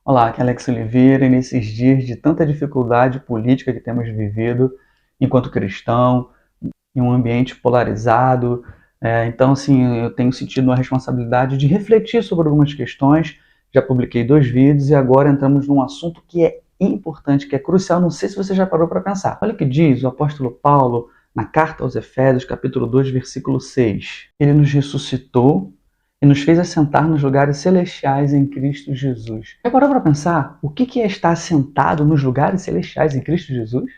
Olá, aqui é Alex Oliveira e nesses dias de tanta dificuldade política que temos vivido enquanto cristão, em um ambiente polarizado, então assim, eu tenho sentido uma responsabilidade de refletir sobre algumas questões. Já publiquei 2 vídeos e agora entramos num assunto que é importante, que é crucial, não sei se você já parou para pensar. Olha o que diz o apóstolo Paulo na carta aos Efésios, capítulo 2, versículo 6. Ele nos ressuscitou e nos fez assentar nos lugares celestiais em Cristo Jesus. Já parou para pensar o que é estar assentado nos lugares celestiais em Cristo Jesus?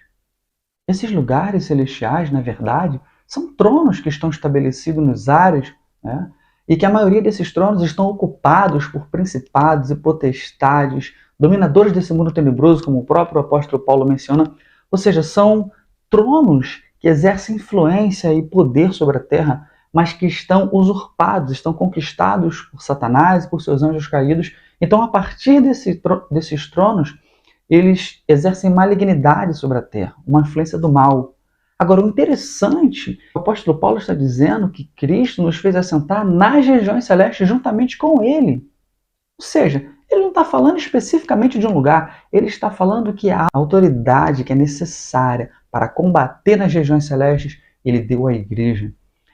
Esses lugares celestiais, na verdade, são tronos que estão estabelecidos nos ares, né? E que a maioria desses tronos estão ocupados por principados e potestades, dominadores desse mundo tenebroso, como o próprio apóstolo Paulo menciona. Ou seja, são tronos que exercem influência e poder sobre a terra, mas que estão usurpados, estão conquistados por Satanás e por seus anjos caídos. Então, a partir desses tronos, eles exercem malignidade sobre a terra, uma influência do mal. Agora, o interessante, o apóstolo Paulo está dizendo que Cristo nos fez assentar nas regiões celestes juntamente com ele. Ou seja, ele não está falando especificamente de um lugar, ele está falando que a autoridade que é necessária para combater nas regiões celestes, ele deu à igreja.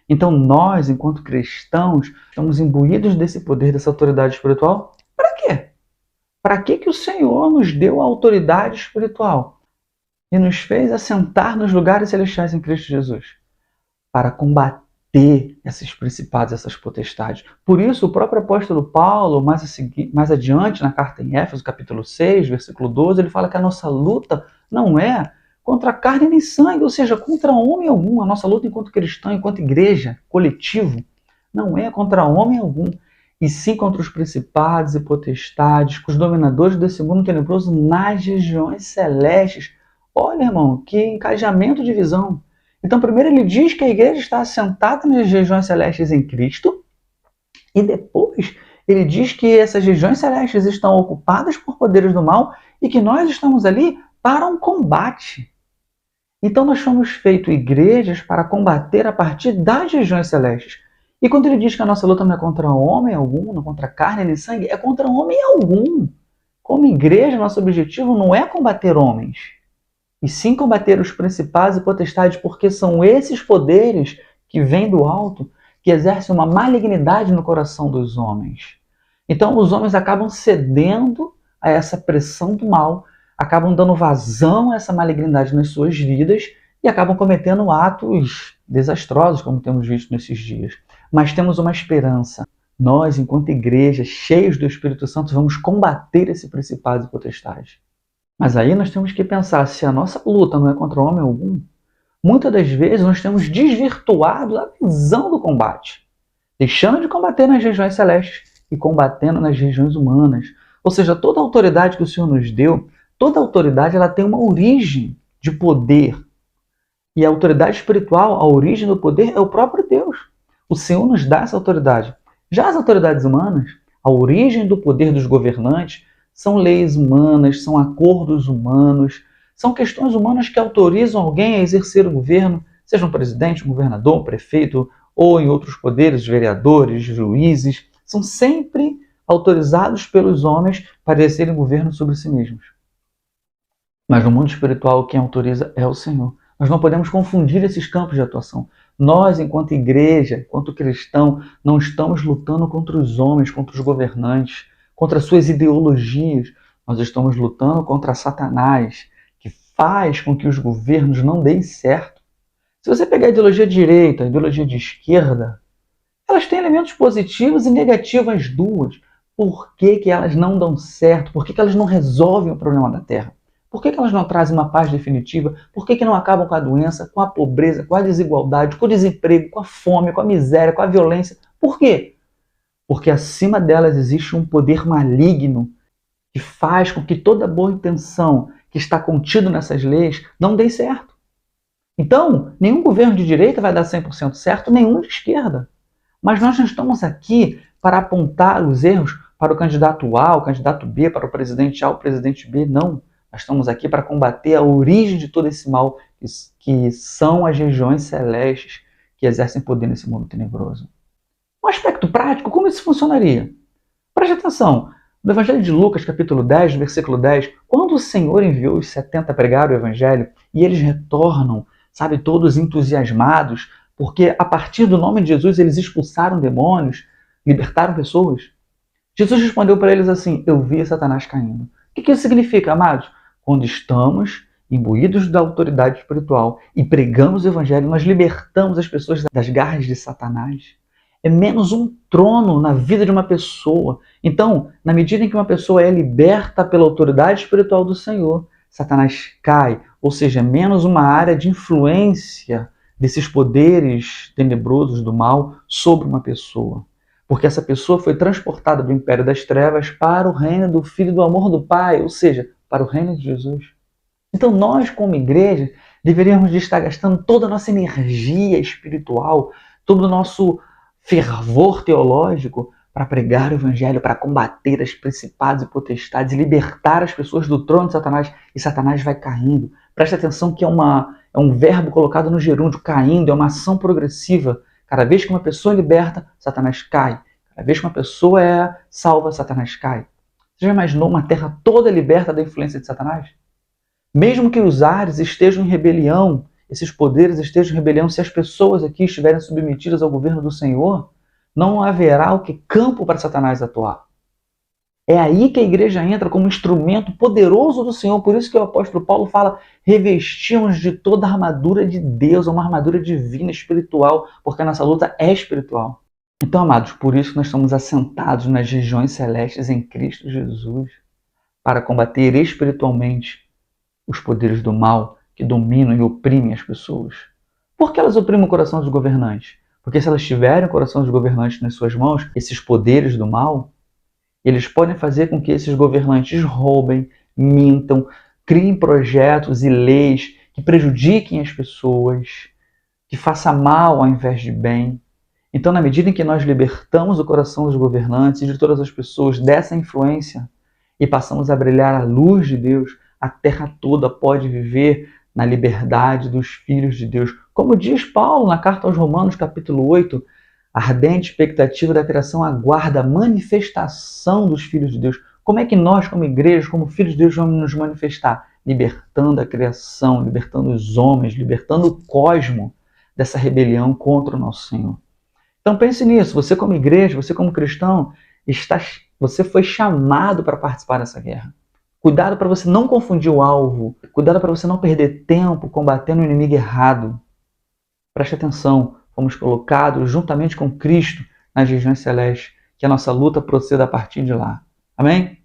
Então nós, enquanto cristãos, estamos imbuídos desse poder, dessa autoridade espiritual. Para quê? Para que o Senhor nos deu a autoridade espiritual e nos fez assentar nos lugares celestiais em Cristo Jesus? Para combater esses principados, essas potestades. Por isso, o próprio apóstolo Paulo, mais adiante, na carta em Éfeso, capítulo 6, versículo 12, ele fala que a nossa luta não é contra carne nem sangue, ou seja, contra homem algum. A nossa luta enquanto cristão, enquanto igreja, coletivo, não é contra homem algum, e sim contra os principados e potestades, os dominadores desse mundo tenebroso nas regiões celestes. Olha, irmão, que encajamento de visão. Então, primeiro ele diz que a igreja está assentada nas regiões celestes em Cristo, e depois ele diz que essas regiões celestes estão ocupadas por poderes do mal e que nós estamos ali para um combate. Então, nós fomos feitos igrejas para combater a partir das regiões celestes. E quando ele diz que a nossa luta não é contra homem algum, não é contra carne nem sangue, é contra homem algum. Como igreja, nosso objetivo não é combater homens, e sim combater os principados e potestades, porque são esses poderes que vêm do alto, que exercem uma malignidade no coração dos homens. Então os homens acabam cedendo a essa pressão do mal, acabam dando vazão a essa malignidade nas suas vidas e acabam cometendo atos desastrosos, como temos visto nesses dias. Mas temos uma esperança. Nós, enquanto igreja, cheios do Espírito Santo, vamos combater esse principado e potestade. Mas aí nós temos que pensar, se a nossa luta não é contra homem algum, muitas das vezes nós temos desvirtuado a visão do combate, deixando de combater nas regiões celestes e combatendo nas regiões humanas. Ou seja, toda a autoridade que o Senhor nos deu, toda a autoridade ela tem uma origem de poder. E a autoridade espiritual, a origem do poder é o próprio Deus. O Senhor nos dá essa autoridade. Já as autoridades humanas, a origem do poder dos governantes, são leis humanas, são acordos humanos, são questões humanas que autorizam alguém a exercer o governo, seja um presidente, um governador, um prefeito, ou em outros poderes, vereadores, juízes, são sempre autorizados pelos homens para exercerem governo sobre si mesmos. Mas no mundo espiritual, quem autoriza é o Senhor. Nós não podemos confundir esses campos de atuação. Nós, enquanto igreja, enquanto cristão, não estamos lutando contra os homens, contra os governantes, contra suas ideologias. Nós estamos lutando contra Satanás, que faz com que os governos não deem certo. Se você pegar a ideologia de direita, a ideologia de esquerda, elas têm elementos positivos e negativos as duas. Por que elas não dão certo? Por que elas não resolvem o problema da Terra? Por que elas não trazem uma paz definitiva? Por que não acabam com a doença, com a pobreza, com a desigualdade, com o desemprego, com a fome, com a miséria, com a violência? Por quê? Porque acima delas existe um poder maligno que faz com que toda boa intenção que está contido nessas leis não dê certo. Então, nenhum governo de direita vai dar 100% certo, nenhum de esquerda. Mas nós não estamos aqui para apontar os erros para o candidato A, o candidato B, para o presidente A, o presidente B, não. Nós estamos aqui para combater a origem de todo esse mal, que são as regiões celestes que exercem poder nesse mundo tenebroso. Um aspecto prático, como isso funcionaria? Preste atenção, No Evangelho de Lucas, capítulo 10, versículo 10, quando o Senhor enviou os 70 a pregar o Evangelho, e eles retornam, sabe, todos entusiasmados, porque a partir do nome de Jesus eles expulsaram demônios, libertaram pessoas. Jesus respondeu para eles assim: eu vi Satanás caindo. O que isso significa, amados? Quando estamos imbuídos da autoridade espiritual e pregamos o Evangelho, nós libertamos as pessoas das garras de Satanás. É menos um trono na vida de uma pessoa. Então, na medida em que uma pessoa é liberta pela autoridade espiritual do Senhor, Satanás cai, ou seja, menos uma área de influência desses poderes tenebrosos do mal sobre uma pessoa. Porque essa pessoa foi transportada do império das trevas para o reino do Filho do amor do Pai, ou seja, para o reino de Jesus. Então nós, como igreja, deveríamos de estar gastando toda a nossa energia espiritual, todo o nosso fervor teológico para pregar o Evangelho, para combater as principados e potestades, libertar as pessoas do trono de Satanás, e Satanás vai caindo. Preste atenção que é um verbo colocado no gerúndio, caindo, é uma ação progressiva. Cada vez que uma pessoa é liberta, Satanás cai. Cada vez que uma pessoa é salva, Satanás cai. Você já imaginou uma terra toda liberta da influência de Satanás? Mesmo que os ares estejam em rebelião, esses poderes estejam em rebelião, se as pessoas aqui estiverem submetidas ao governo do Senhor, não haverá o que campo para Satanás atuar. É aí que a igreja entra como instrumento poderoso do Senhor. Por isso que o apóstolo Paulo fala: revestimos de toda a armadura de Deus, uma armadura divina, espiritual, porque a nossa luta é espiritual. Então, amados, por isso nós estamos assentados nas regiões celestes em Cristo Jesus, para combater espiritualmente os poderes do mal que dominam e oprimem as pessoas. Por que elas oprimem o coração dos governantes? Porque se elas tiverem o coração dos governantes nas suas mãos, esses poderes do mal, eles podem fazer com que esses governantes roubem, mintam, criem projetos e leis que prejudiquem as pessoas, que façam mal ao invés de bem. Então, na medida em que nós libertamos o coração dos governantes e de todas as pessoas dessa influência e passamos a brilhar a luz de Deus, a terra toda pode viver na liberdade dos filhos de Deus. Como diz Paulo na carta aos Romanos, capítulo 8, a ardente expectativa da criação aguarda a manifestação dos filhos de Deus. Como é que nós, como igreja, como filhos de Deus, vamos nos manifestar? Libertando a criação, libertando os homens, libertando o cosmo dessa rebelião contra o nosso Senhor. Então pense nisso, você como igreja, você como cristão, você foi chamado para participar dessa guerra. Cuidado para você não confundir o alvo. Cuidado para você não perder tempo combatendo o inimigo errado. Preste atenção, fomos colocados juntamente com Cristo nas regiões celestes. Que a nossa luta proceda a partir de lá. Amém?